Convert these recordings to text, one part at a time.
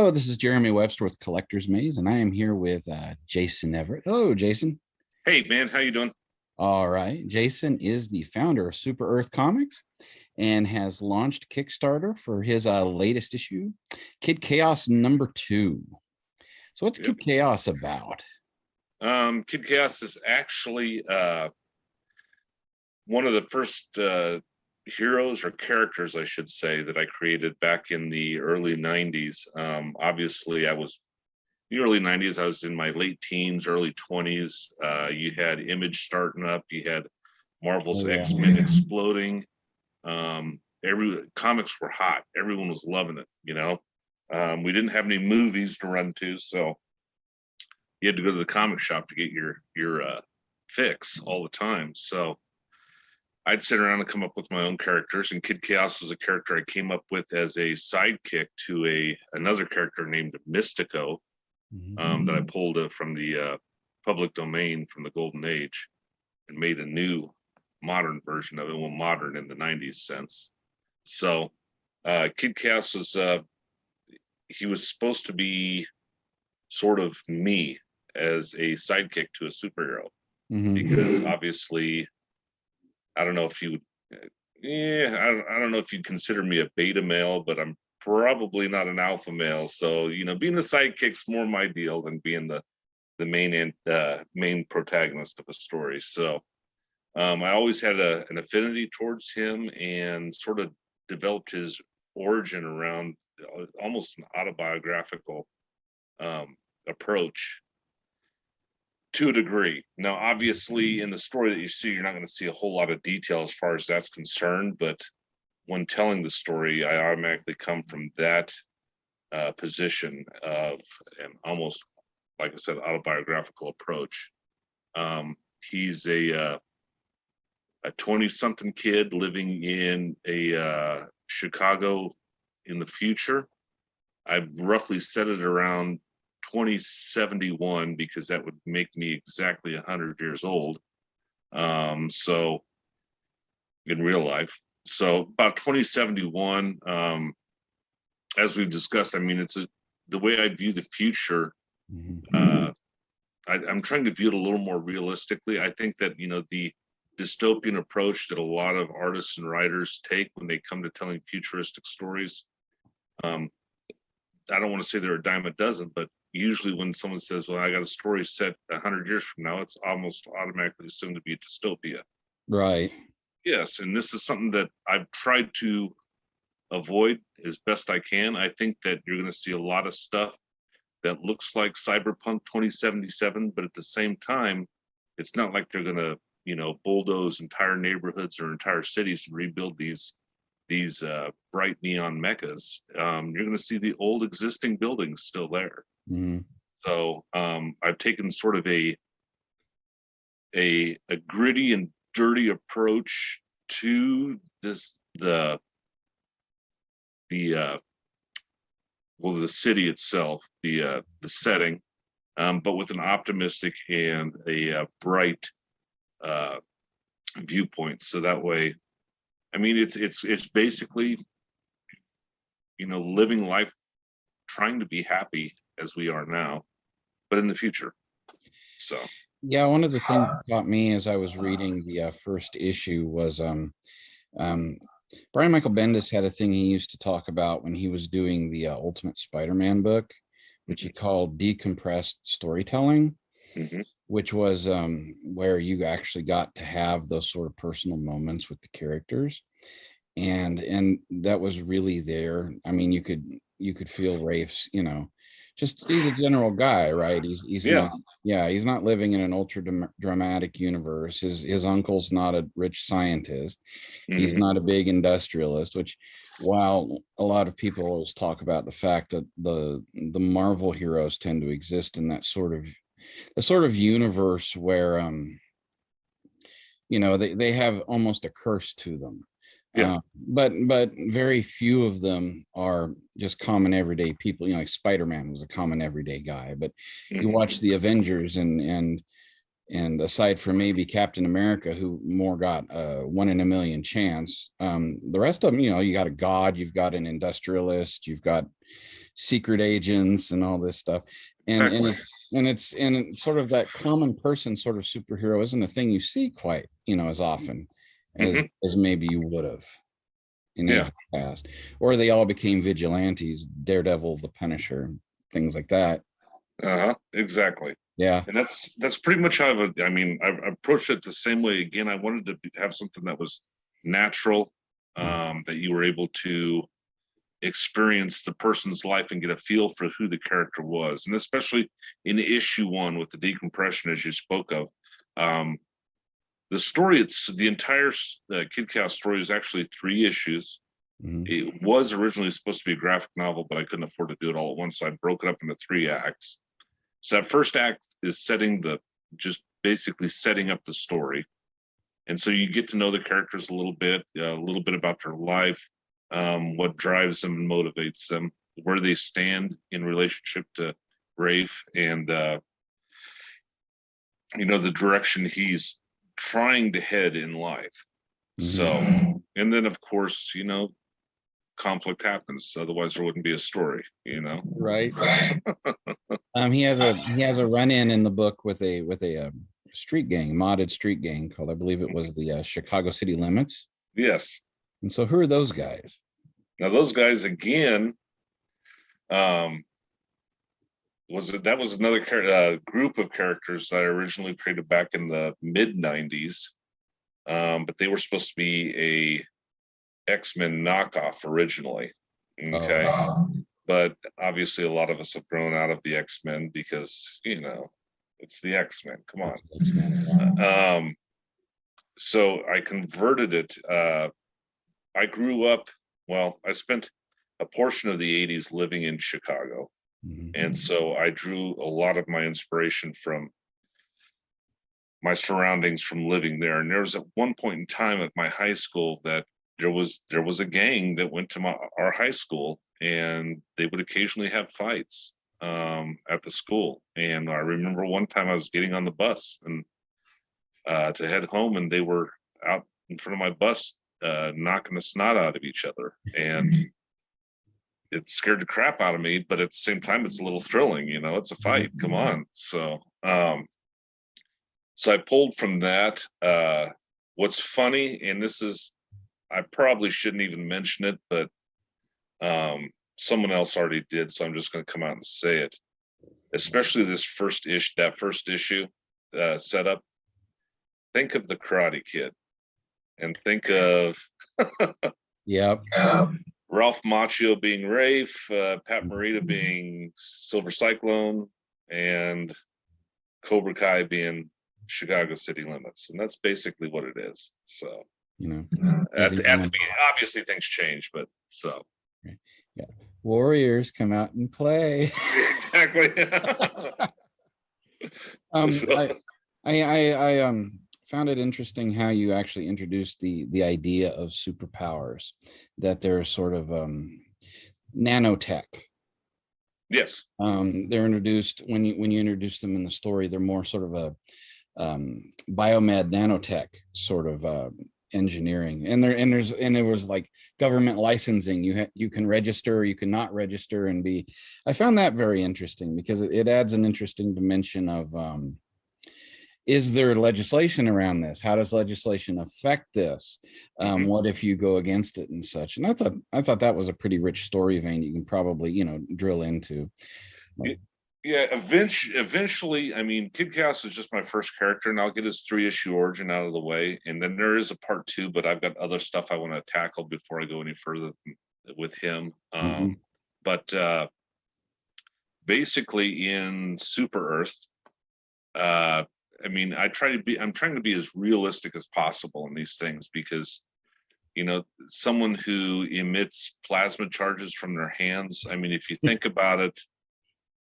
Hello, this is Jeremy Webster with Collector's Maze, and I am here with Jason Everett. Hello, Jason. Hey, man, how you doing? All right. Jason is the founder of Super Earth Comics and has launched Kickstarter for his latest issue, Kid Chaos #2. So what's Kid Chaos about? Kid Chaos is actually one of the first heroes or characters, I should say, that I created back in the early 90s. Obviously, the early 90s, I was in my late teens, early 20s. You had Image starting up, you had Marvel's X-Men exploding. Comics were hot. Everyone was loving it, you know. We didn't have any movies to run to, so you had to go to the comic shop to get your fix all the time. So I'd sit around and come up with my own characters, and Kid Chaos was a character I came up with as a sidekick to another character named Mystico, that I pulled from the public domain from the Golden Age and made a new modern version of it. Well, modern in the 90s sense. So Kid Chaos was he was supposed to be sort of me as a sidekick to a superhero, because obviously I don't know if you would, I don't know if you'd consider me a beta male, but I'm probably not an alpha male. So, you know, being a sidekick's more my deal than being the main protagonist of a story. So I always had an affinity towards him and sort of developed his origin around almost an autobiographical approach to a degree. Now, obviously, in the story that you see, you're not going to see a whole lot of detail as far as that's concerned, but when telling the story, I automatically come from that position of an almost, like I said, autobiographical approach. He's a 20-something kid living in a Chicago in the future. I've roughly set it around 2071 because that would make me exactly 100 years old. So in real life, so about 2071, as we've discussed, I mean, the way I view the future. I'm trying to view it a little more realistically. I think that, you know, the dystopian approach that a lot of artists and writers take when they come to telling futuristic stories, I don't want to say they're a dime a dozen, but usually when someone says, well, I got a story set 100 years from now, it's almost automatically assumed to be a dystopia. Right. Yes, and this is something that I've tried to avoid as best I can. I think that you're going to see a lot of stuff that looks like Cyberpunk 2077, but at the same time, it's not like they're going to, you know, bulldoze entire neighborhoods or entire cities and rebuild these bright neon mechas. You're going to see the old existing buildings still there. So I've taken sort of a gritty and dirty approach to this, the city itself, the setting, but with an optimistic and a bright viewpoint. So that way, I mean, it's basically, you know, living life, trying to be happy as we are now, but in the future. So yeah, one of the things that caught me as I was reading the first issue was Brian Michael Bendis had a thing he used to talk about when he was doing the Ultimate Spider-Man book, which he called decompressed storytelling, which was where you actually got to have those sort of personal moments with the characters, and that was really there. I mean, you could feel Rafe's, you know, just he's a general guy, right? He's not living in an ultra dramatic universe. His uncle's not a rich scientist. He's not a big industrialist, which, while a lot of people always talk about the fact that the Marvel heroes tend to exist in that sort of universe where you know, they have almost a curse to them. But very few of them are just common everyday people. You know, like Spider-Man was a common everyday guy, but you watch the Avengers and aside from maybe Captain America, who more got a 1 in a million chance, the rest of them, you know, you got a god, you've got an industrialist, you've got secret agents and all this stuff. And sort of that common person sort of superhero isn't a thing you see quite, as often as maybe you would have in the past. Or they all became vigilantes, Daredevil, the Punisher, things like that. Exactly. Yeah. And that's pretty much how I approached it the same way. Again, I wanted to have something that was natural, that you were able to experience the person's life and get a feel for who the character was. And especially in issue 1 with the decompression, as you spoke of, the story, the entire Kid Chaos story is actually 3 issues. It was originally supposed to be a graphic novel, but I couldn't afford to do it all at once, so I broke it up into 3 acts. So that first act is just basically setting up the story. And so you get to know the characters a little bit about their life, what drives them and motivates them, where they stand in relationship to Rafe, and the direction he's trying to head in life. So, and then of course, conflict happens, otherwise there wouldn't be a story, Right. He has a run-in in the book with a modded street gang called, I believe it was the Chicago City Limits. Yes. And so who are those guys? Now those guys, again, that was another group of characters that I originally created back in the mid-90s, but they were supposed to be a X-Men knockoff originally. Okay. But obviously a lot of us have grown out of the X-Men because, it's the X-Men. Come on. So I converted it. I grew up, I spent a portion of the 80s living in Chicago. And so I drew a lot of my inspiration from my surroundings from living there. And there was at one point in time at my high school that there was a gang that went to our high school, and they would occasionally have fights at the school. And I remember one time I was getting on the bus and to head home, and they were out in front of my bus knocking the snot out of each other. And it scared the crap out of me, but at the same time, it's a little thrilling, it's a fight. Come on. So I pulled from that. What's funny, and I probably shouldn't even mention it, but someone else already did, so I'm just going to come out and say it. Especially that first issue setup. Think of the Karate Kid, and think of Ralph Macchio being Rafe, Pat Morita being Silver Cyclone, and Cobra Kai being Chicago City Limits, and that's basically what it is. So, at the beginning, obviously things change, but so. Yeah, warriors come out and play. Exactly. I found it interesting how you actually introduced the idea of superpowers, that they're sort of nanotech. Yes. They're introduced when you introduce them in the story. They're more sort of a biomed nanotech sort of engineering, and it was like government licensing. You can register, you cannot register, and be. I found that very interesting because it adds an interesting dimension of is there legislation around this? How does legislation affect this? What if you go against it and such? And I thought that was a pretty rich story vein you can probably drill into. Yeah, eventually, Kid Chaos is just my first character, and I'll get his 3-issue origin out of the way, and then there is a part 2, but I've got other stuff I want to tackle before I go any further with him. But basically, in Super Earth, I'm trying to be as realistic as possible in these things because, someone who emits plasma charges from their hands. If you think about it,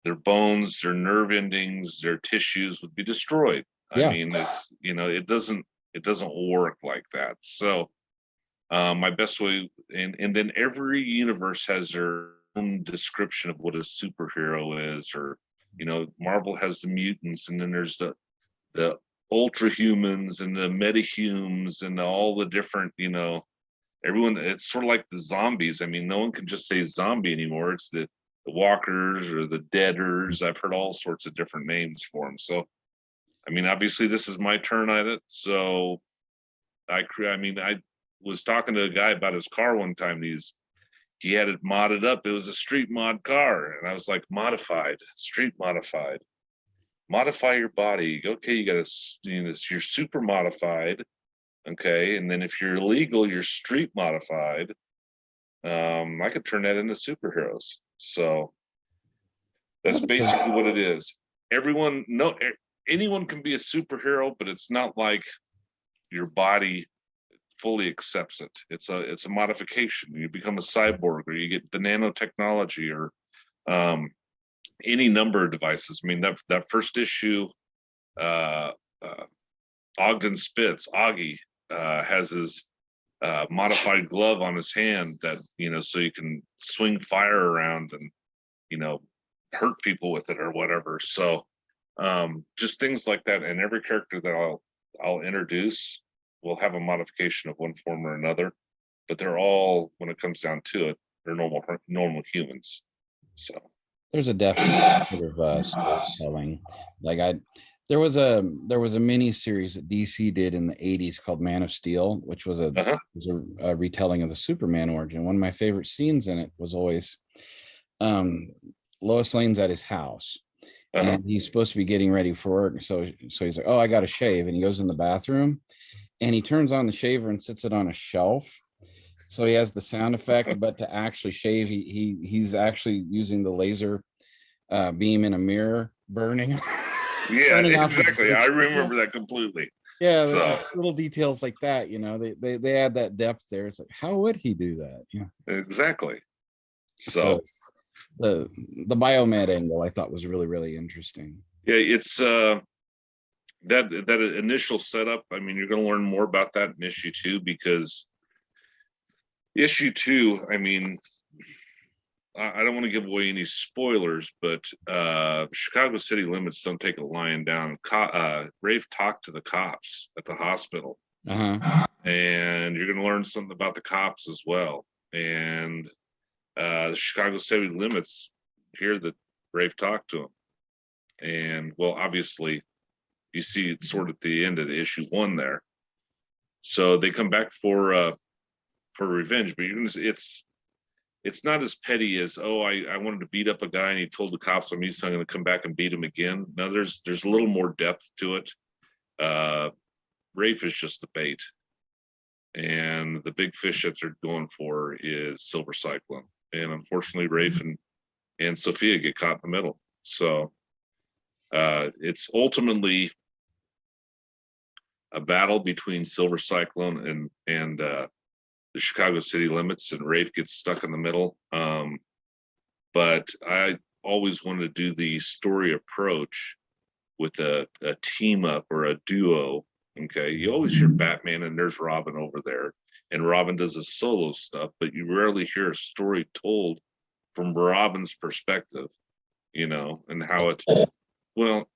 their bones, their nerve endings, their tissues would be destroyed. Yeah. It's, it doesn't work like that. So my best way, and then every universe has their own description of what a superhero is, or, Marvel has the mutants, and then there's the ultra humans and the metahumans and all the different, everyone, it's sort of like the zombies. No one can just say zombie anymore. It's the walkers or the deaders. I've heard all sorts of different names for them. So, I mean, obviously this is my turn at it. So I was talking to a guy about his car one time. He had it modded up. It was a street mod car. And I was like, modified, street modified, modify your body. Okay. You got to, you're super modified. Okay. And then if you're illegal, you're street modified. I could turn that into superheroes. So that's basically what it is. Anyone can be a superhero, but it's not like your body fully accepts it. It's a modification. You become a cyborg, or you get the nanotechnology, or any number of devices. I mean, that first issue, Ogden Spitz, Augie, has his modified glove on his hand that, so you can swing fire around and, hurt people with it or whatever. So just things like that. And every character that I'll introduce will have a modification of one form or another, but they're all, when it comes down to it, they're normal humans. So there's a definite sort of storytelling. Like there was a mini series that DC did in the 80s called Man of Steel, which was a retelling of the Superman origin. One of my favorite scenes in it was always Lois Lane's at his house, and he's supposed to be getting ready for work. So he's like, oh, I got to shave. And he goes in the bathroom and he turns on the shaver and sits it on a shelf. So he has the sound effect, but to actually shave, he's actually using the laser beam in a mirror burning. Yeah, exactly. I remember that completely. Yeah, so little details like that, they add that depth there. It's like, how would he do that? Yeah, exactly. So the biomed angle I thought was really, really interesting. Yeah, it's that initial setup. I mean, you're going to learn more about that in issue 2, because issue 2, I mean, I don't want to give away any spoilers, but Chicago City Limits don't take a lying down. Rafe talked to the cops at the hospital, and you're going to learn something about the cops as well. And the Chicago City Limits hear that Rafe talked to him, and well, obviously, you see it sort of at the end of the issue 1 there. So they come back for revenge, but you're going to see it's not as petty as, oh, I wanted to beat up a guy and he told the cops on me, so I'm going to come back and beat him again. No, there's a little more depth to it. Rafe is just the bait, and the big fish that they're going for is Silver Cyclone. And unfortunately, Rafe and Sophia get caught in the middle. So it's ultimately a battle between Silver Cyclone and the Chicago City Limits, and Rafe gets stuck in the middle. But I always wanted to do the story approach with a team up or a duo. Okay, you always hear Batman and there's Robin over there, and Robin does a solo stuff, but you rarely hear a story told from Robin's perspective, and how it. Well,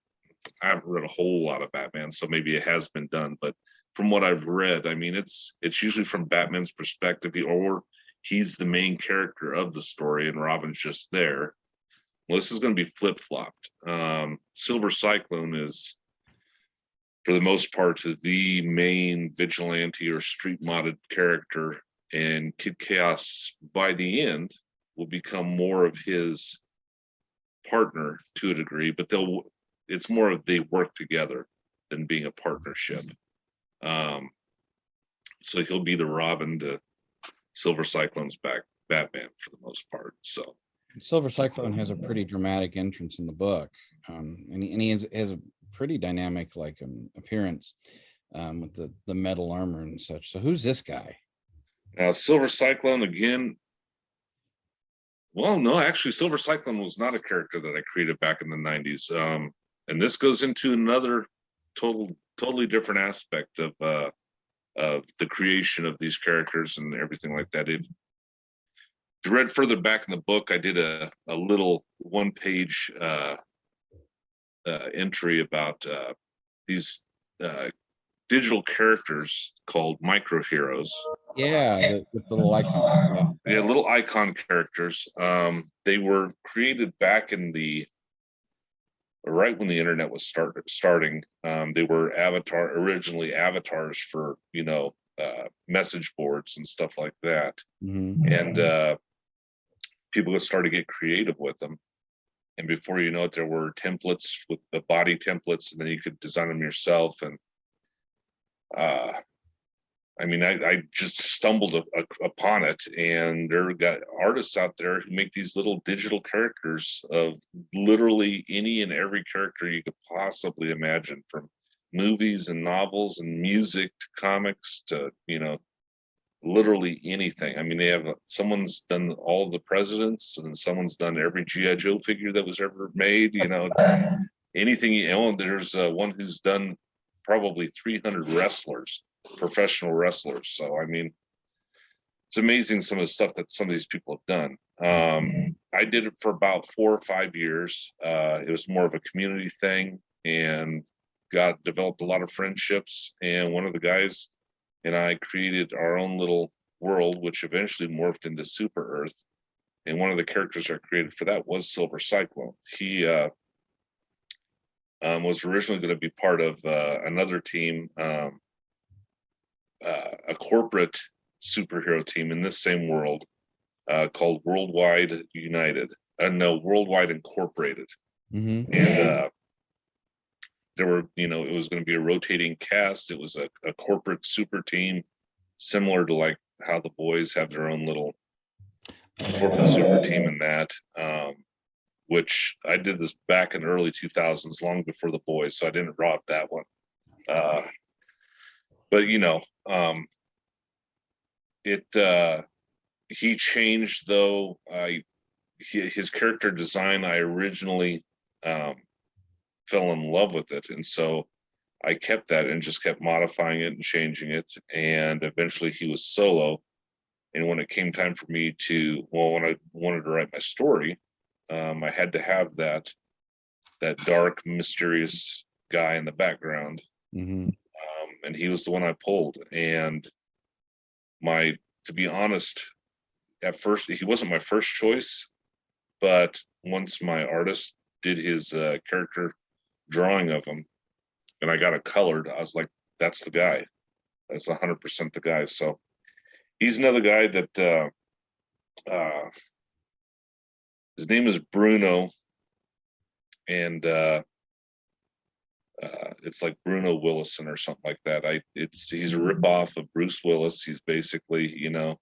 I haven't read a whole lot of Batman, so maybe it has been done, but from what I've read, I mean, it's usually from Batman's perspective, or he's the main character of the story and Robin's just there. Well, this is going to be flip-flopped. Silver Cyclone is, for the most part, the main vigilante or street modded character, and Kid Chaos, by the end, will become more of his partner to a degree, but it's more of they work together than being a partnership. So he'll be the Robin to Silver Cyclone's Batman for the most part. So Silver Cyclone has a pretty dramatic entrance in the book, and he has a pretty dynamic appearance with the metal armor and such. So who's this guy? Now Silver Cyclone again. Well, no, actually, Silver Cyclone was not a character that I created back in the 90s. And this goes into another totally different aspect of the creation of these characters and everything like that. If you read further back in the book, I did a little 1-page entry about these digital characters called micro heroes. Yeah, with the little icon. Yeah, little icon characters. They were created back in the right when the internet was starting. They were originally avatars for message boards and stuff like that. And people started to get creative with them. And before you know it, there were templates with the body templates, and then you could design them yourself. And I just stumbled upon it, and there got artists out there who make these little digital characters of literally any and every character you could possibly imagine, from movies and novels and music to comics to, literally anything. I mean, someone's done all the presidents, and someone's done every G.I. Joe figure that was ever made, anything. There's one who's done probably 300 wrestlers, professional wrestlers. So, I mean, it's amazing some of the stuff that some of these people have done. I did it for about 4 or 5 years. It was more of a community thing, and developed a lot of friendships. And one of the guys and I created our own little world, which eventually morphed into Super Earth. And one of the characters I created for that was Silver Cyclone. He was originally going to be part of another team, a corporate superhero team in this same world called Worldwide Incorporated. And there were, it was going to be a rotating cast. It was a corporate super team, similar to like how the boys have their own little corporate super team in that, which I did this back in the early 2000s, long before the boys, so I didn't rob that one. But he changed, though. His character design, I originally fell in love with it, and so I kept that and just kept modifying it and changing it. And eventually he was solo, and when it came time for me when I wanted to write my story, I had to have that dark, mysterious guy in the background. And he was the one I pulled. And to be honest, at first he wasn't my first choice, but once my artist did his character drawing of him and I got it colored, I was like, that's the guy. That's 100% the guy. So he's another guy that his name is Bruno, and it's like Bruno Willison or something like that. He's a ripoff of Bruce Willis. He's basically, I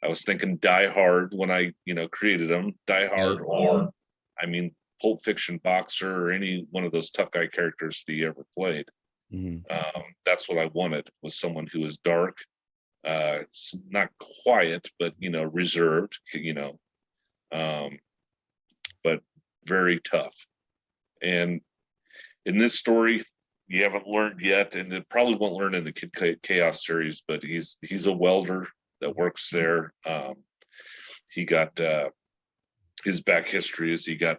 was thinking Die Hard when I, created him. Die Hard, or Pulp Fiction boxer, or any one of those tough guy characters that he ever played. That's what I wanted, was someone who was dark, it's not quiet, but reserved, but very tough. And in this story, you haven't learned yet, and it probably won't learn in the Kid Chaos series, but he's a welder that works there. He got his back history is he got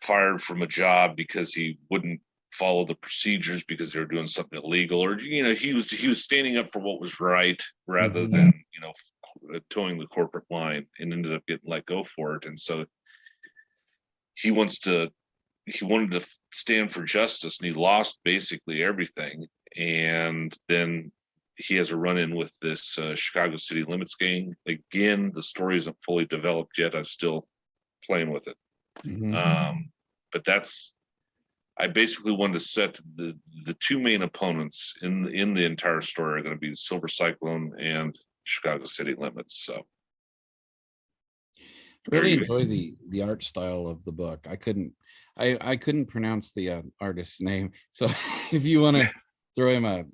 fired from a job because he wouldn't follow the procedures because they were doing something illegal, or he was standing up for what was right rather than towing the corporate line, and ended up getting let go for it. And so he wanted to stand for justice, and he lost basically everything. And then he has a run-in with this Chicago City Limits gang. Again, the story isn't fully developed yet. I'm still playing with it. But I basically wanted to set the two main opponents in the entire story are going to be Silver Cyclone and Chicago City Limits. So I really enjoy the art style of the book. I couldn't pronounce the artist's name, so if you want to throw him a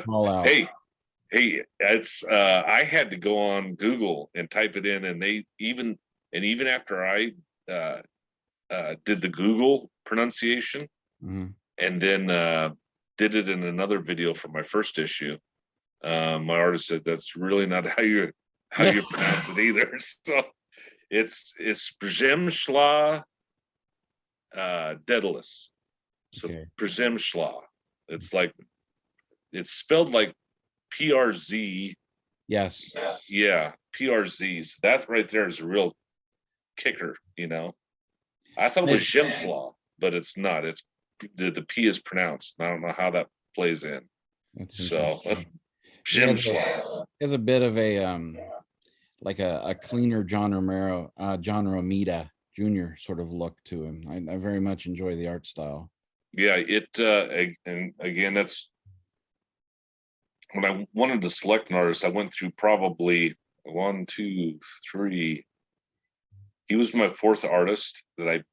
call out. Hey, it's I had to go on Google and type it in, and even after I did the Google pronunciation, and then did it in another video for my first issue, my artist said that's really not how you pronounce it either. So it's Brzemschla Daedalus. So Okay. Przemysław. It's like, it's spelled like PRZ. Yes. Yeah, PRZ. So that right there is a real kicker, you know. I thought it was Przemysław, but it's not. It's the P is pronounced. I don't know how that plays in. That's So interesting. Przemysław. He has a bit of a like a cleaner John Romita Jr. sort of look to him. I very much enjoy the art style. Yeah, and again, that's when I wanted to select an artist, I went through probably 1, 2, 3. He was my fourth artist that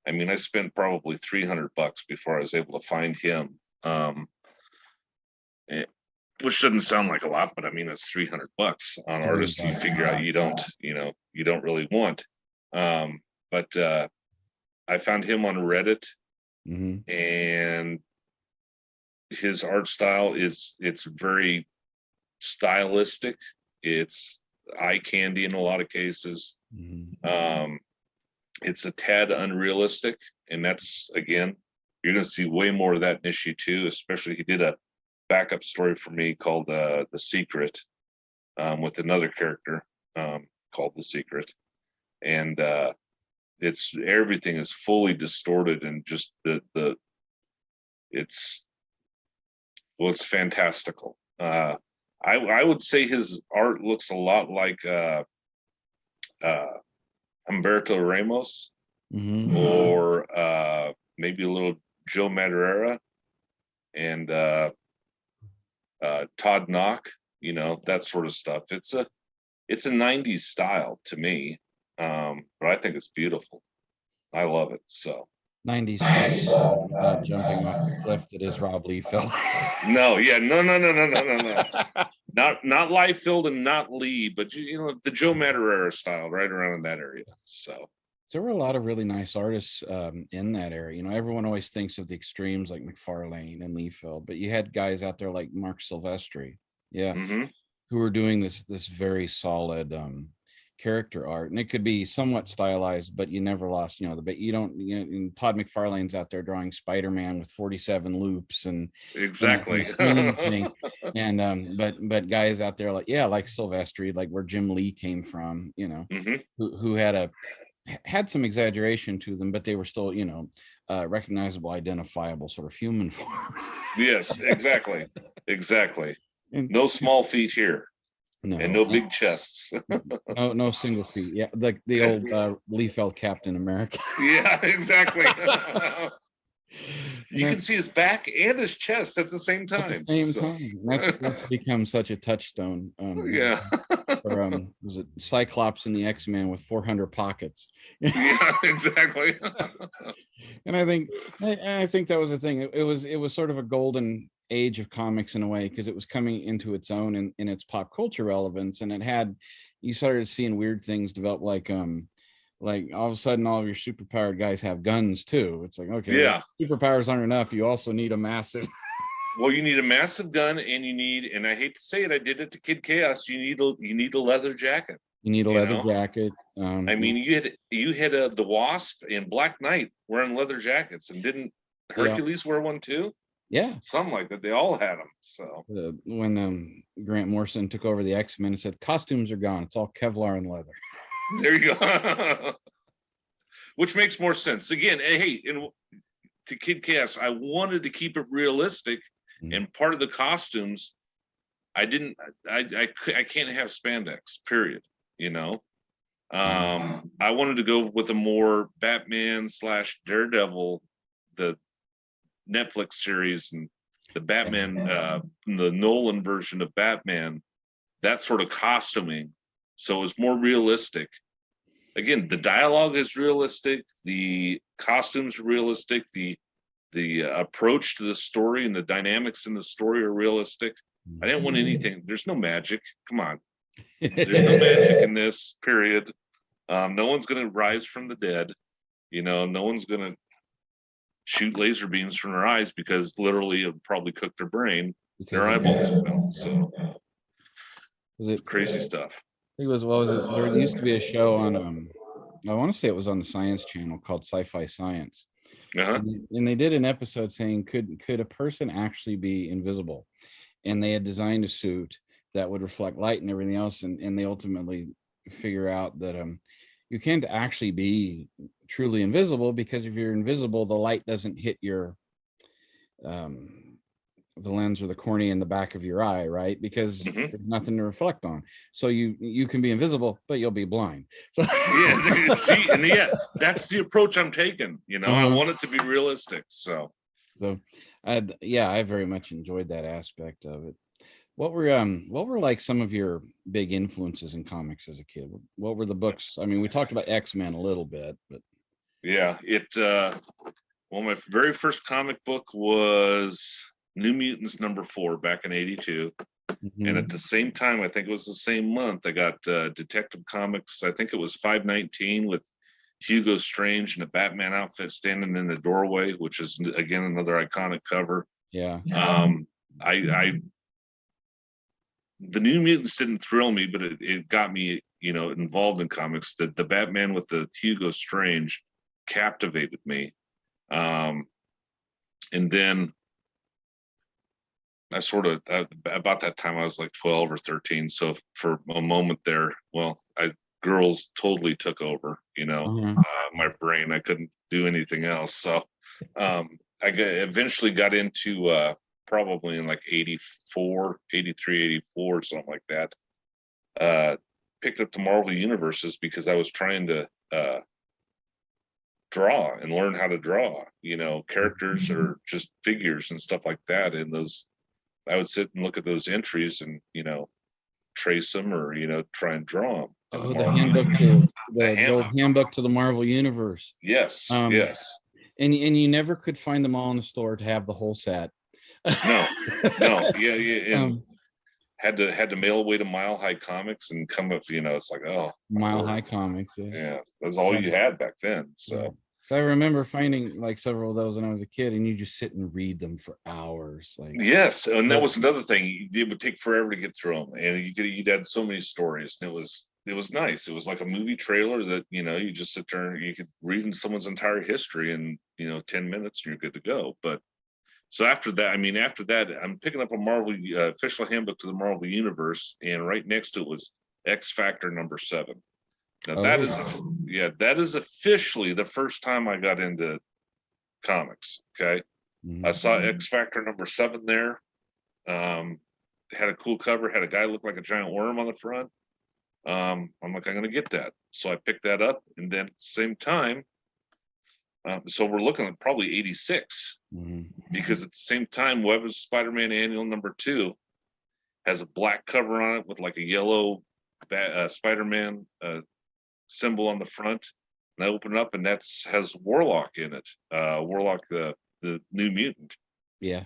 I mean, I spent probably $300 before I was able to find him. Which doesn't sound like a lot, but I mean, it's $300 on artists you figure out you don't really want. But I found him on Reddit, and his art style it's very stylistic. It's eye candy in a lot of cases. It's a tad unrealistic, and that's, again, you're going to see way more of that in issue 2. Especially, he did a backup story for me called The Secret, with another character called The Secret, and it's everything is fully distorted, and just it's fantastical. I would say his art looks a lot like Humberto Ramos, or maybe a little Joe Madureira, and Todd Knock, that sort of stuff. It's a 90s style to me, but I think it's beautiful. I love it. So 90s style without jumping off the cliff that is Rob Liefeld. no, not Liefeld and not Lee, but the Joe Madureira style, right around in that area. So there were a lot of really nice artists in that area. Everyone always thinks of the extremes like McFarlane and Liefeld, but you had guys out there like Mark Silvestri, who were doing this very solid character art, and it could be somewhat stylized, but you never lost but you don't and Todd McFarlane's out there drawing Spider-Man with 47 loops and exactly and but guys out there like Silvestri, like where Jim Lee came from, who had some exaggeration to them, but they were still recognizable, identifiable sort of human form. Yes, exactly. And no small feet here. No, and no big chests. no single feet. Yeah, like the old Liefeld Captain America. Yeah, exactly. You can see his back and his chest at the same time. At the same time. That's become such a touchstone. Yeah. Or was it Cyclops in the X-Men with 400 pockets? Yeah, exactly. And I think that was the thing. It was sort of a golden age of comics in a way, because it was coming into its own in its pop culture relevance, and you started seeing weird things develop, like all of a sudden all of your superpowered guys have guns too. It's like, okay, yeah, superpowers aren't enough, you also need a massive well, you need a massive gun, and and I hate to say it, I did it to Kid Chaos, you need a leather jacket. You need a leather jacket. I mean, you had the Wasp and Black Knight wearing leather jackets, and didn't Hercules wear one too? Yeah, something like that. They all had them. So when Grant Morrison took over the X-Men and said costumes are gone, it's all Kevlar and leather. There you go. Which makes more sense. Again, hey, to Kid Chaos, I wanted to keep it realistic, and part of the costumes, I can't have spandex. Period. I wanted to go with a more Batman / Daredevil, the Netflix series, and the Batman, the Nolan version of Batman, that sort of costuming. So it was more realistic. Again, the dialogue is realistic, the costumes are realistic, the approach to the story and the dynamics in the story are realistic. I didn't want anything. There's no magic. Come on. There's no magic in this, period. No one's going to rise from the dead. No one's going to shoot laser beams from their eyes, because literally it would probably cook their brain, their eyeballs out. So it's crazy stuff. There used to be a show on I want to say it was on the Science Channel called Sci-Fi Science, Uh-huh. And they did an episode saying, could a person actually be invisible? And they had designed a suit that would reflect light and everything else, and they ultimately figure out that you can't actually be truly invisible, because if you're invisible, the light doesn't hit your the lens or the cornea in the back of your eye, right? Because there's nothing to reflect on. So you can be invisible, but you'll be blind. So yeah, see, and yeah, that's the approach I'm taking. You know, I want it to be realistic. So I very much enjoyed that aspect of it. What were like some of your big influences in comics as a kid? What were the books? I mean, we talked about X-Men a little bit, but yeah, well, my very first comic book was New Mutants #4 back in '82. And at the same time, I think it was the same month, I got Detective Comics. I think it was 519 with Hugo Strange in a Batman outfit standing in the doorway, which is again another iconic cover. Yeah. The New Mutants didn't thrill me, but it got me, involved in comics. The Batman with the Hugo Strange captivated me. And then I about that time, I was like 12 or 13. So for a moment there, well, girls totally took over, my brain. I couldn't do anything else. So eventually got into probably in like 84, 83, 84, something like that. Picked up the Marvel Universes because I was trying to draw and learn how to draw, characters or just figures and stuff like that. And I would sit and look at those entries and, trace them or, try and draw them. Oh, the handbook to the Marvel Universe. Yes, yes. And you never could find them all in the store to have the whole set. No, yeah. And had to mail away to Mile High Comics and come up, it's like, oh. Mile High Comics, yeah. Yeah, that's all you had back then, so. Yeah. So I remember finding like several of those when I was a kid, and you just sit and read them for hours. Like, yes, and that was another thing. It would take forever to get through them, and you'd add so many stories, and it was nice. It was like a movie trailer that you just sit there and you could read in someone's entire history in 10 minutes, and you're good to go. But so after that, I'm picking up a Marvel official handbook to the Marvel Universe, and right next to it was X Factor #7. Now that is officially the first time I got into comics. Okay. I saw X Factor #7 there. Had a cool cover, had a guy look like a giant worm on the front. I'm like, I'm gonna get that. So I picked that up, and then at the same time, so we're looking at probably 86, because at the same time, Webster's Spider-Man Annual #2 has a black cover on it with like a yellow Spider-Man symbol on the front, and I open it up, and has Warlock in it. Warlock, the New Mutant. Yeah.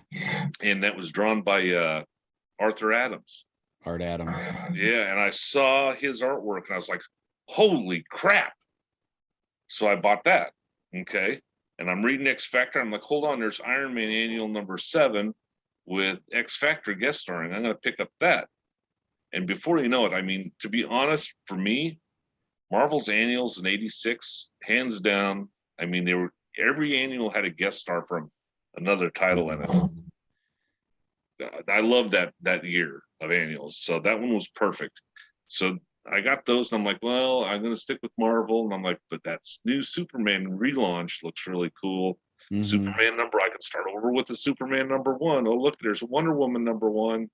And that was drawn by Arthur Adams. Art Adams. Yeah, and I saw his artwork, and I was like, holy crap. So I bought that. Okay. And I'm reading X Factor. I'm like, hold on, there's Iron Man Annual #7 with X Factor guest starring. I'm going to pick up that. And before you know it, to be honest, for me, Marvel's annuals in '86, hands down. Every annual had a guest star from another title in it. I love that year of annuals, so that one was perfect. So I got those, and I'm like, well, I'm going to stick with Marvel, and I'm like, but that's new Superman relaunch looks really cool. Superman I can start over with the Superman #1. Oh, look, there's Wonder Woman #1,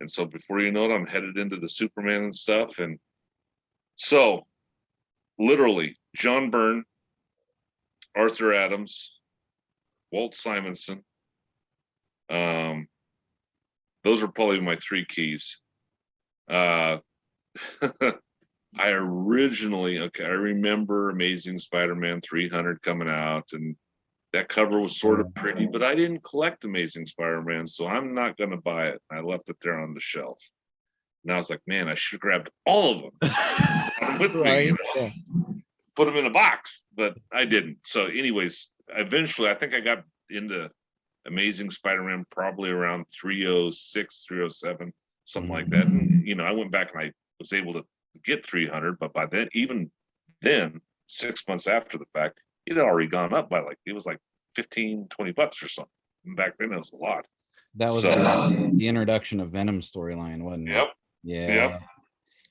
and so before you know it, I'm headed into the Superman and stuff, and so. Literally, John Byrne, Arthur Adams, Walt Simonson. Those are probably my three keys. I remember Amazing Spider-Man 300 coming out, and that cover was sort of pretty, but I didn't collect Amazing Spider-Man, so I'm not going to buy it. I left it there on the shelf. And I was like, man, I should have grabbed all of them with me. Put them in a box, but I didn't. So anyways, eventually I think I got into Amazing Spider-Man probably around 306, 307, something like that. And, I went back and I was able to get 300, but by then, even then, 6 months after the fact, it had already gone up by it was like 15-20 bucks or something. And back then it was a lot. That was So the introduction of Venom storyline, wasn't it? yep, Yeah. yep.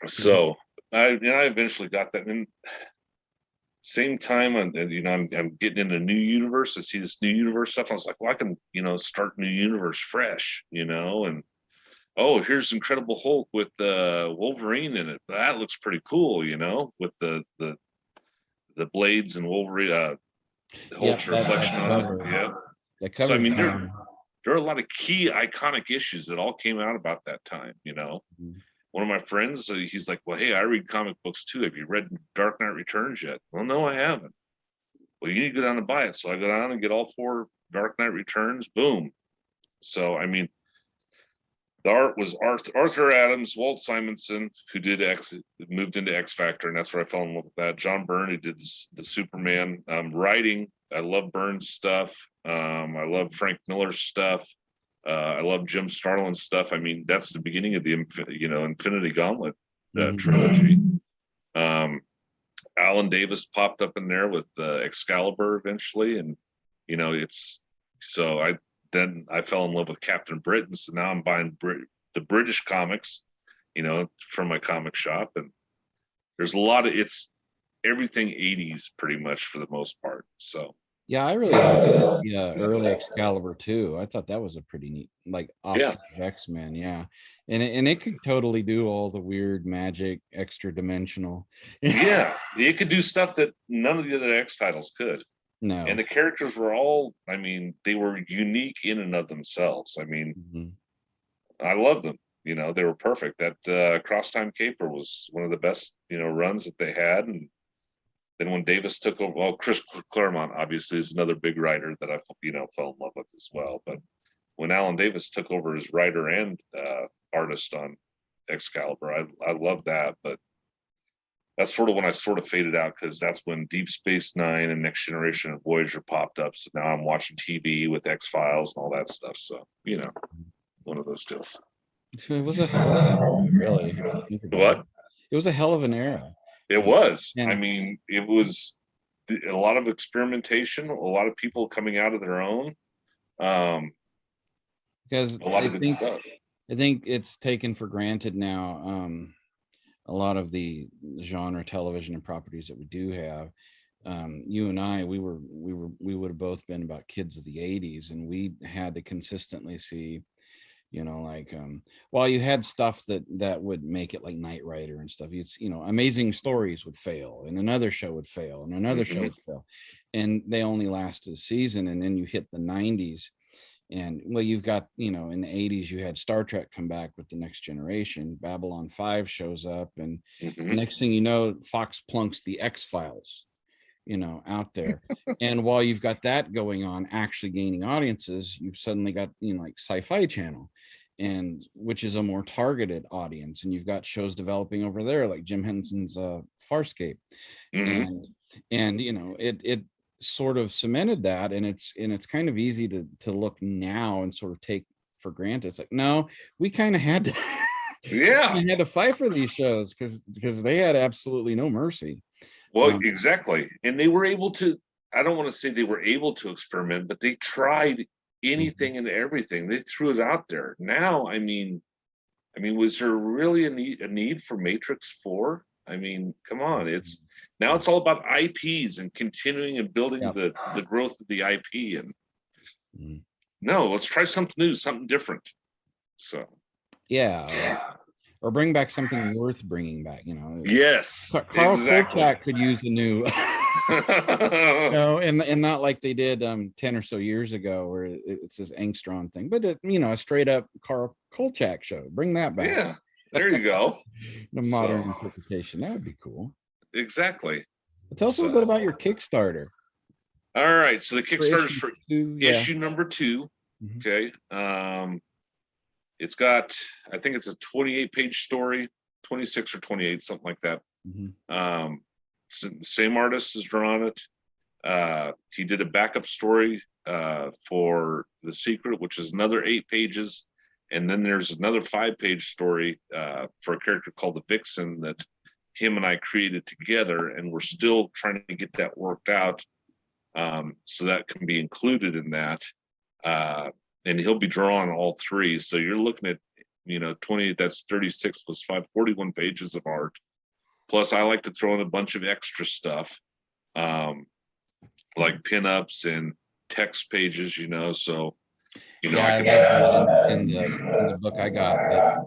So I eventually got that. And same time, I'm getting into new universe. I see this new universe stuff. I was like, well, I can start new universe fresh, and oh, here's Incredible Hulk with Wolverine in it. That looks pretty cool, with the blades and Wolverine, Hulk's reflection on it. Yeah. That So I cover. mean, there are a lot of key iconic issues that all came out about that time. Mm-hmm. One of my friends, he's like, well, hey, I read comic books too. Have you read Dark Knight Returns yet? Well, no, I haven't. Well, you need to go down and buy it. So I go down and get all 4 Dark Knight Returns. Boom. So I mean, the art was Arthur Adams, Walt Simonson, who moved into X Factor, and that's where I fell in love with that. John Byrne, who did the Superman. Writing, I love Byrne's stuff. I love Frank Miller's stuff. I love Jim Starlin's stuff. I mean, that's the beginning of the Infinity Gauntlet trilogy. Alan Davis popped up in there with Excalibur eventually, and then I fell in love with Captain Britain. So now I'm buying the British comics, from my comic shop. And there's a lot of, it's everything 80s pretty much for the most part. So yeah, I really like early Excalibur too. I thought that was a pretty neat, like offshoot of X-Men. Yeah. And it could totally do all the weird magic, extra dimensional. Yeah. It could do stuff that none of the other X titles could. No. And the characters were all, I mean, they were unique in and of themselves. I mean, I love them. They were perfect. That Cross Time Caper was one of the best, runs that they had. And then when Davis took over, well, Chris Claremont obviously is another big writer that I, fell in love with as well. But when Alan Davis took over as writer and artist on Excalibur, I love that. But that's sort of when I sort of faded out, because that's when Deep Space Nine and Next Generation and Voyager popped up. So now I'm watching TV with X-Files and all that stuff. So, one of those deals. It was a hell of an era, really. What? It was a hell of an era. It was. I mean, it was a lot of experimentation, a lot of people coming out of their own. Because a lot of good stuff. I think it's taken for granted now. A lot of the genre television and properties that we do have. You and I, we would have both been about kids of the 80s, and we had to consistently see, while you had stuff that would make it like Knight Rider and stuff, Amazing Stories would fail, and another show would fail, and another show would fail, and they only lasted a season. And then you hit the 90s, and well, you've got, in the 80s, you had Star Trek come back with the Next Generation. Babylon 5 shows up, and the next thing you know, Fox plunks the X-Files, out there. And while you've got that going on, actually gaining audiences, you've suddenly got, like Sci-Fi Channel, and which is a more targeted audience. And you've got shows developing over there, like Jim Henson's Farscape. And it sort of cemented that, and it's kind of easy to look now and sort of take for granted. It's like, no, we kind of had to we had to fight for these shows because they had absolutely no mercy. Well, exactly. And they were able to, I don't want to say they were able to experiment, but they tried anything and everything. They threw it out there. Now, I mean, was there really a need for Matrix 4? I mean, come on. It's all about IPs and continuing and building the growth of the IP. And no, let's try something new, something different. So or bring back something worth bringing back. Yes, Carl Kolchak could use a new and not like they did 10 or so years ago where it's this Angstrom thing, but a straight up Carl Kolchak show. Bring that back. Yeah, there you go. The modern interpretation, that would be cool. Exactly. Tell us a little bit about your Kickstarter. All right, so the Kickstarter's for issue number 2. Okay. It's got, I think it's a 28-page story, 26 or 28, something like that. The same artist has drawn it. He did a backup story for The Secret, which is another 8 pages. And then there's another 5-page story for a character called the Vixen that him and I created together. And we're still trying to get that worked out So that can be included in that. And he'll be drawing all three. So you're looking at, 20, that's 36 plus 5, 41 pages of art. Plus, I like to throw in a bunch of extra stuff, like pinups and text pages, so, I love that in the book I got.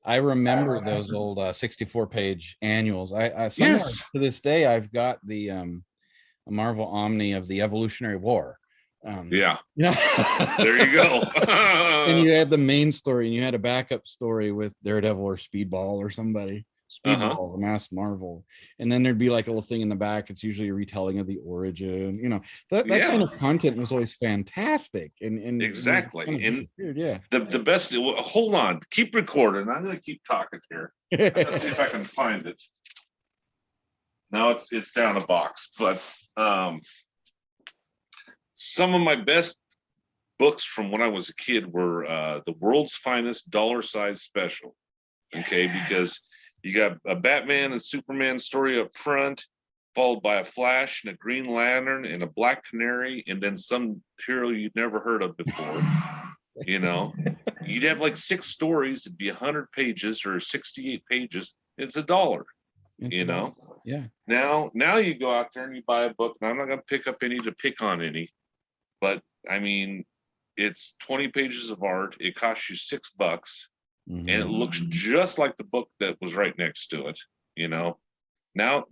I remember those old 64-page annuals. I somewhere to this day, I've got the a Marvel Omni of the Evolutionary War. There you go. And you had the main story, and you had a backup story with Daredevil or Speedball or somebody. Speedball, the Masked Marvel, and then there'd be like a little thing in the back. It's usually a retelling of the origin. That kind of content was always fantastic. And exactly. And the best. Hold on, keep recording. I'm going to keep talking here. Let's see if I can find it. Now it's down a box, but some of my best books from when I was a kid were the World's Finest Dollar Size Special. Okay, because you got a Batman and Superman story up front, followed by a Flash and a Green Lantern and a Black Canary, and then some hero you'd never heard of before. You'd have like 6 stories. It'd be 100 pages or 68 pages. It's $1. Yeah. Now you go out there and you buy a book, and I'm not going to pick up any to pick on any, but I mean, it's 20 pages of art. It costs you $6. And it looks just like the book that was right next to it. Now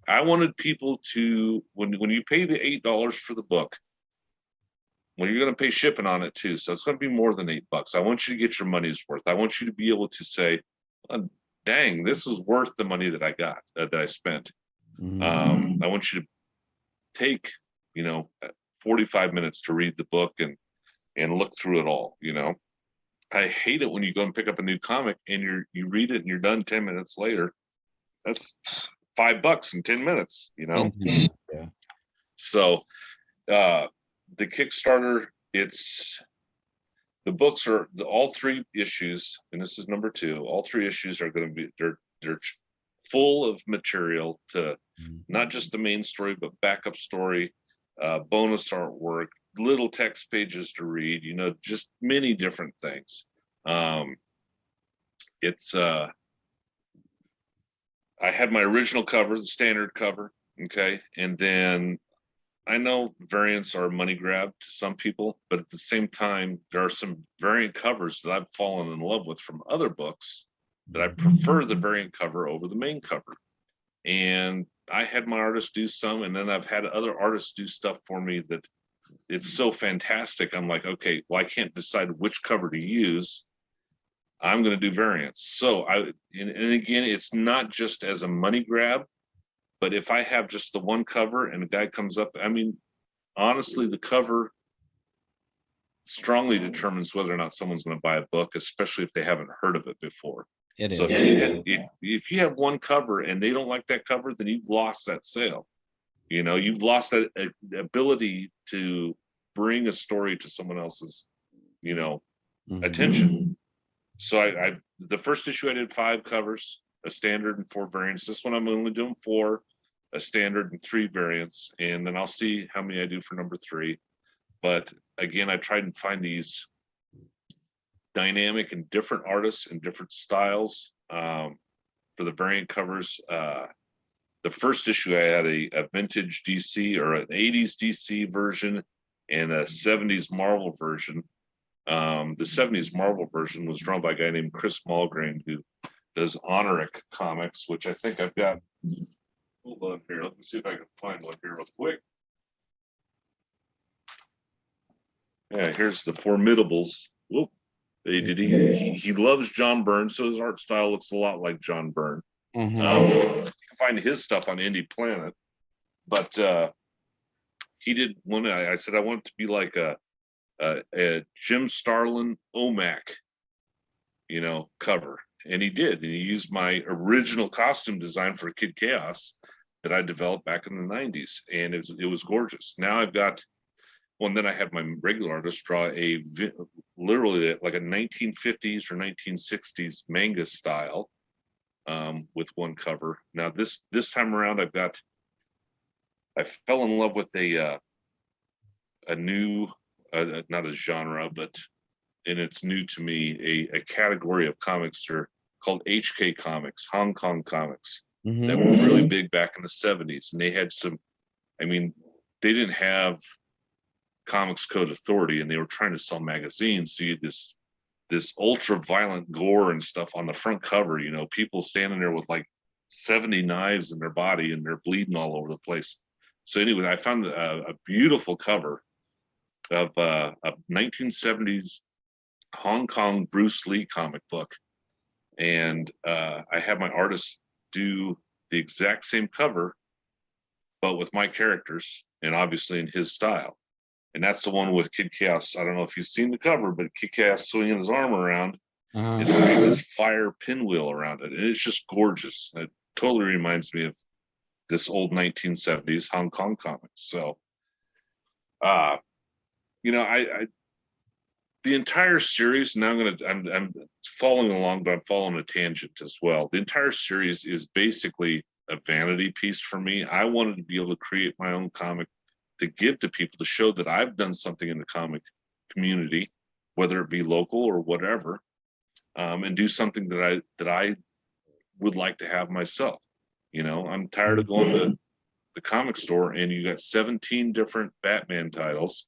I wanted people to, when you pay the $8 for the book, well, you're going to pay shipping on it too, so it's going to be more than $8. I want you to get your money's worth. I want you to be able to say, oh, dang, this is worth the money that I got, that I spent. I want you to take 45 minutes to read the book and look through it all. I hate it when you go and pick up a new comic and you read it and you're done 10 minutes later. That's $5 in 10 minutes, Yeah. So the Kickstarter, the books are all 3 issues, and this is number 2. All 3 issues are going to be they're full of material to not just the main story, but backup story, bonus artwork, little text pages to read, just many different things. I had my original cover, the standard cover, okay, and then I know variants are a money grab to some people, but at the same time, there are some variant covers that I've fallen in love with from other books that I prefer the variant cover over the main cover. And I had my artist do some, and then I've had other artists do stuff for me that it's so fantastic. I'm like, okay, well, I can't decide which cover to use. I'm going to do variants. So and again, it's not just as a money grab, but if I have just the one cover and a guy comes up, I mean, honestly, the cover strongly determines whether or not someone's going to buy a book, especially if they haven't heard of it before. So if you have one cover and they don't like that cover, then you've lost that sale. You've lost that ability to bring a story to someone else's, attention. So the first issue I did 5 covers, a standard and 4 variants. This one I'm only doing 4, a standard and 3 variants, and then I'll see how many I do for number 3. But again, I tried and find these dynamic and different artists and different styles for the variant covers. The first issue I had a vintage DC or an 80s DC version and a 70s Marvel version. The 70s Marvel version was drawn by a guy named Chris Malgrain, who does Honoric comics, which I think I've got. Hold on here. Let me see if I can find one here real quick. Yeah, here's the Formidables. Whoop. He loves John Byrne, so his art style looks a lot like John Byrne. You can find his stuff on Indie Planet, but he did one. I said I want it to be like a Jim Starlin OMAC, cover, and he did. And he used my original costume design for Kid Chaos that I developed back in the 90s, and it was gorgeous. Now I've got one that I had my regular artist draw literally like a 1950s or 1960s manga style with one cover. Now this time around, I fell in love with a a new, not a genre, but, and it's new to me, a category of comics that are called HK comics, Hong Kong comics, that were really big back in the 70s. And they had some, I mean, they didn't have Comics Code Authority, and they were trying to sell magazines. So you had this ultra violent gore and stuff on the front cover, you know, people standing there with like 70 knives in their body and they're bleeding all over the place. So anyway, I found a beautiful cover of a 1970s Hong Kong Bruce Lee comic book. And I had my artist do the exact same cover, but with my characters and obviously in his style. And that's the one with Kid Chaos. I don't know if you've seen the cover, but Kid Chaos swinging his arm around, his famous fire pinwheel around it. And it's just gorgeous. It totally reminds me of this old 1970s Hong Kong comics. So, you know, I the entire series, now I'm following along, but I'm following a tangent as well. The entire series is basically a vanity piece for me. I wanted to be able to create my own comic to give to people, to show that I've done something in the comic community, whether it be local or whatever, and do something that I would like to have myself. You know, I'm tired of going to the comic store and you got 17 different Batman titles.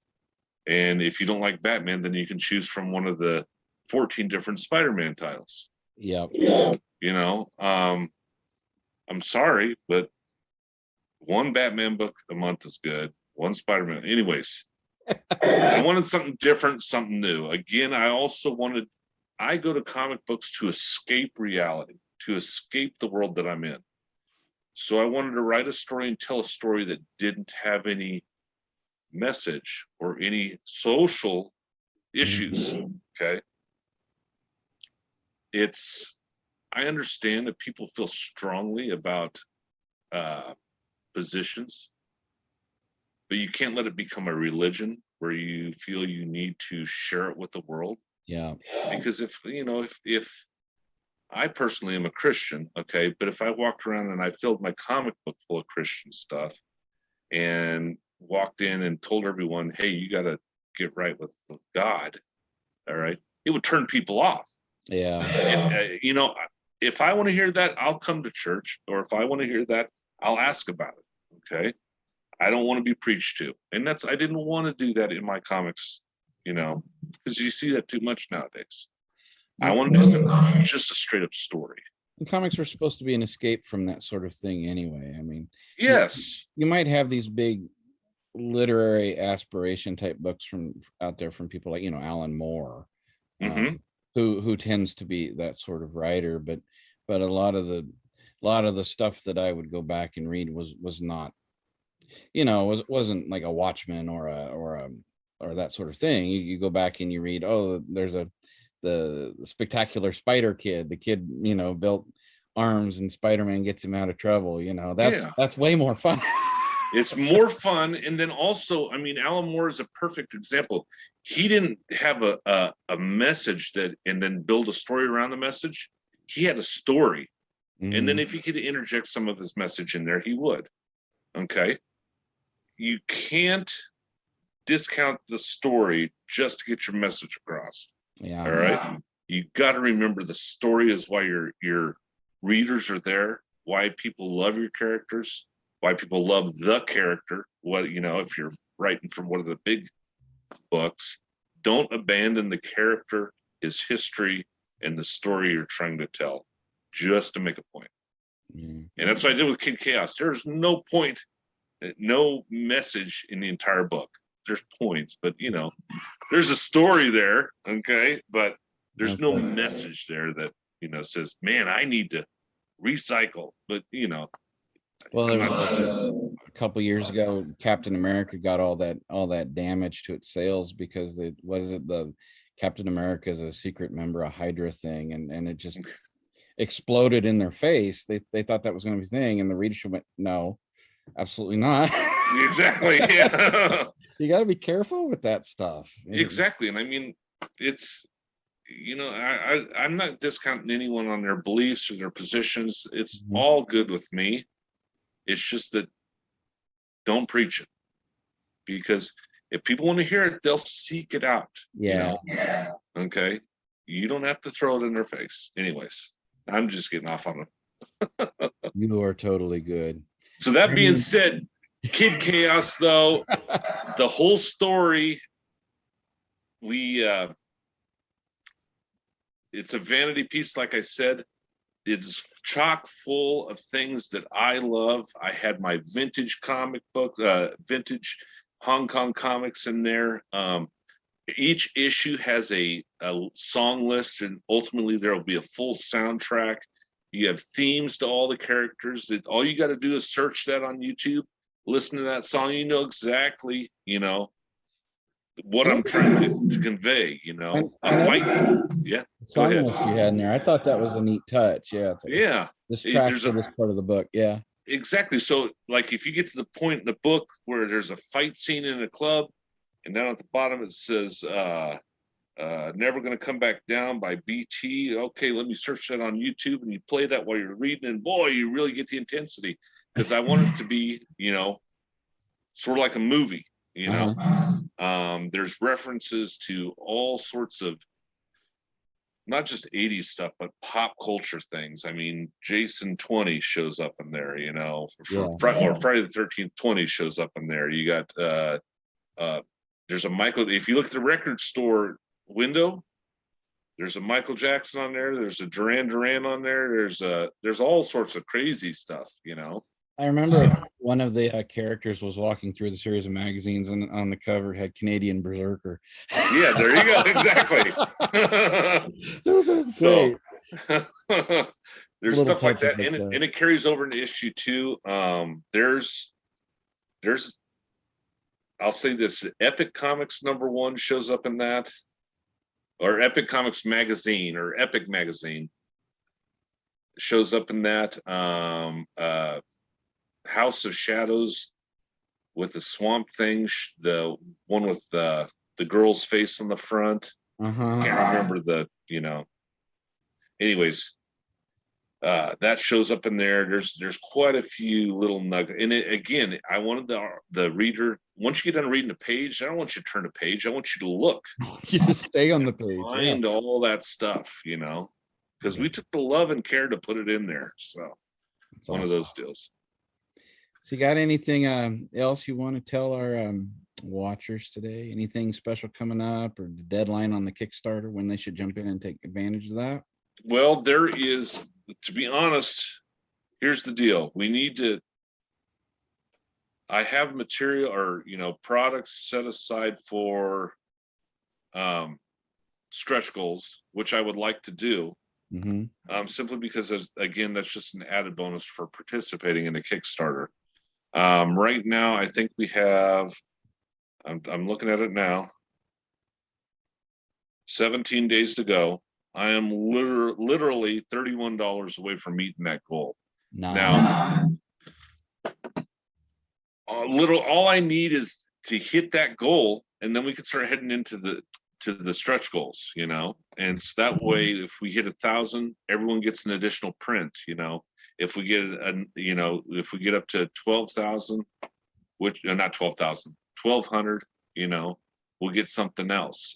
And if you don't like Batman, then you can choose from one of the 14 different Spider-Man titles. Yep. You know, I'm sorry, but one Batman book a month is good. One Spider-Man. Anyways, I wanted something different, something new. Again, I go to comic books to escape reality, to escape the world that I'm in. So I wanted to write a story and tell a story that didn't have any message or any social issues. Okay. I understand that people feel strongly about positions, but you can't let it become a religion where you feel you need to share it with the world. Yeah. Because if I personally am a Christian, okay, but if I walked around and I filled my comic book full of Christian stuff and walked in and told everyone, hey, you got to get right with God, all right, it would turn people off. Yeah. If I want to hear that, I'll come to church, or if I want to hear that, I'll ask about it. Okay. I don't want to be preached to. And I didn't want to do that in my comics, you know, because you see that too much nowadays. I want to do something, just a straight up story. And comics are supposed to be an escape from that sort of thing anyway. I mean, yes, you might have these big literary aspiration type books from out there from people like, you know, Alan Moore, who tends to be that sort of writer, but a lot of the stuff that I would go back and read was not, you know, wasn't like a Watchmen or that sort of thing. You go back and you read, oh, there's the spectacular Spider Kid, the kid, you know, built arms and Spider-Man gets him out of trouble. You know, that's way more fun. It's more fun. And then also, I mean, Alan Moore is a perfect example. He didn't have a message and then build a story around the message. He had a story. And then if he could interject some of his message in there, he would. Okay. You can't discount the story just to get your message across. Yeah. All right. You got to remember the story is why your readers are there, why people love your characters, why people love the character. What, you know, if you're writing from one of the big books, don't abandon the character, his history, and the story you're trying to tell just to make a point. And that's what I did with Kid Chaos. There's no point, no message in the entire book. There's points, but you know, there's a story there, okay, but there's no message there that, you know, says, man, I need to recycle. But you know, well, there was a couple years ago, Captain America got all that damage to its sales because the Captain America is a secret member, a Hydra thing, and it just exploded in their face. They thought that was going to be the thing, and the readership went, no, absolutely not. Exactly. Yeah. You got to be careful with that stuff. Exactly. And I mean, it's, you know, I'm not discounting anyone on their beliefs or their positions. It's all good with me. It's just that don't preach it, because If people want to hear it, they'll seek it out. Yeah. Okay. You don't have to throw it in their face. Anyways, I'm just getting off on it. You are totally good. So that being said, Kid Chaos, though, the whole story, it's a vanity piece, like I said. It's chock full of things that I love. I had my vintage comic book, vintage Hong Kong comics in there. Each issue has a song list, and ultimately there will be a full soundtrack. You have themes to all the characters. All you got to do is search that on YouTube, listen to that song. You know exactly, what I'm trying to convey. A fight. Yeah. Go ahead. You had in there. I thought that was a neat touch. Yeah. Yeah. This track for this part of the book. Yeah. Exactly. So, like, if you get to the point in the book where there's a fight scene in a club, and down at the bottom it says Never Gonna Come Back Down by BT. Okay, let me search that on YouTube, and you play that while you're reading, and boy, you really get the intensity, because I want it to be, sort of like a movie, There's references to all sorts of not just 80s stuff, but pop culture things. I mean, Jason 20 shows up in there, or Friday the 13th 20 shows up in there. You got there's a Michael, if you look at the record store window, there's a Michael Jackson on there, there's a Duran Duran on there, there's all sorts of crazy stuff, I remember one of the characters was walking through the series of magazines, and on the cover had Canadian Berserker. Yeah, there you go. Exactly. That's great. There's stuff like that, and it carries over into issue 2. There's I'll say this: Epic Comics #1 shows up in that, or Epic Comics Magazine, or Epic Magazine shows up in that. House of Shadows with the Swamp Thing, the one with the girl's face on the front. Can't remember anyways, that shows up in there. There's quite a few little nuggets. And again, I wanted the reader, once you get done reading the page, I don't want you to turn the page. I want you to look. You just stay on the page. Find all that stuff, because we took the love and care to put it in there. So it's one of those deals. So you got anything else you want to tell our watchers today? Anything special coming up, or the deadline on the Kickstarter, when they should jump in and take advantage of that? Well, there is, to be honest, here's the deal. I have material, or, products set aside for stretch goals, which I would like to do. Simply because, again, that's just an added bonus for participating in a Kickstarter. Right now, I think we have, I'm looking at it now, 17 days to go. I am literally $31 away from meeting that goal. Now, all I need is to hit that goal, and then we can start heading into the stretch goals, and so that way, if we hit 1,000, everyone gets an additional print, If we get if we get up to 12,000, which not 12,000, 1,200, we'll get something else.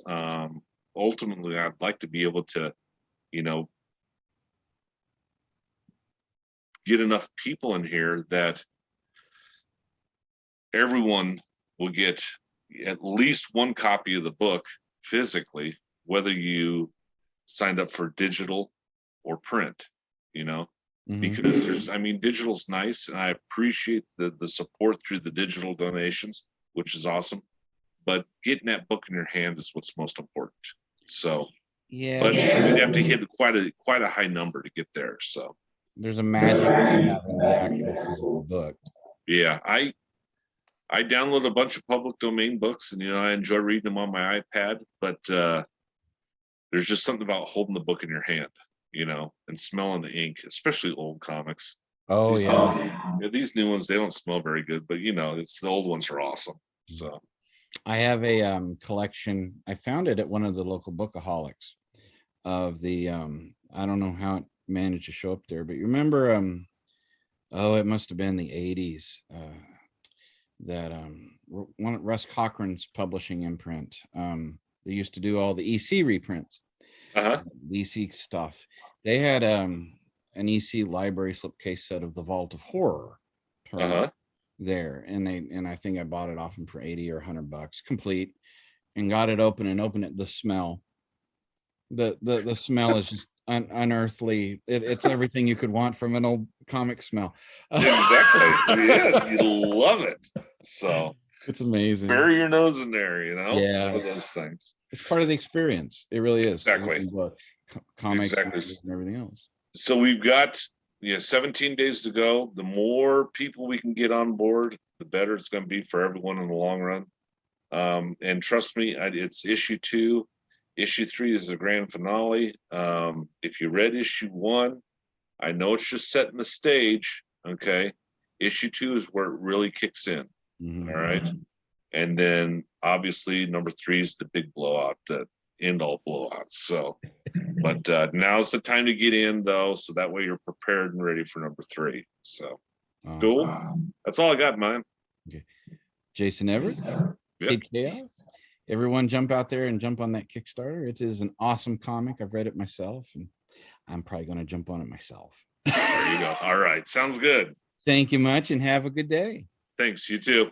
Ultimately, I'd like to be able to, get enough people in here that everyone will get at least one copy of the book physically, whether you signed up for digital or print, because digital's nice, and I appreciate the support through the digital donations, which is awesome, but getting that book in your hand is what's most important. So but we'd have to hit quite a high number to get there. So there's a magic in having the actual physical book. Yeah, I download a bunch of public domain books, and I enjoy reading them on my iPad, but there's just something about holding the book in your hand, and smelling the ink, especially old comics. These new ones, they don't smell very good, but it's the old ones are awesome. So I have a collection. I found it at one of the local bookaholics of the I don't know how it managed to show up there, but you remember it must have been the 80s. that one Russ Cochran's publishing imprint. They used to do all the EC reprints, Uh-huh. the EC stuff. They had an EC library slipcase set of the Vault of Horror there, and I think I bought it off them for 80 or $100 complete, and got it open and opened it. The smell, the smell is just unearthly. It's everything you could want from an old comic smell. Exactly. Yes, you love it. So it's amazing. Bury your nose in there, you know. Yeah, one of those things. It's part of the experience. It really is. Exactly. Comics exactly. And everything else. So we've got 17 days to go. The more people we can get on board, the better it's going to be for everyone in the long run. And trust me, it's issue 2. Issue 3 is the grand finale. If you read issue 1, I know it's just setting the stage. Okay. Issue 2 is where it really kicks in. Mm-hmm. All right. And then obviously number 3 is the big blowout, the end all blowouts. So, but now's the time to get in though. So that way you're prepared and ready for number 3. So cool. That's all I got, man. Okay. Jason Everett. Yep. Chaos. Everyone jump out there and jump on that Kickstarter. It is an awesome comic. I've read it myself, and I'm probably going to jump on it myself. There you go. All right. Sounds good. Thank you much, and have a good day. Thanks. You too.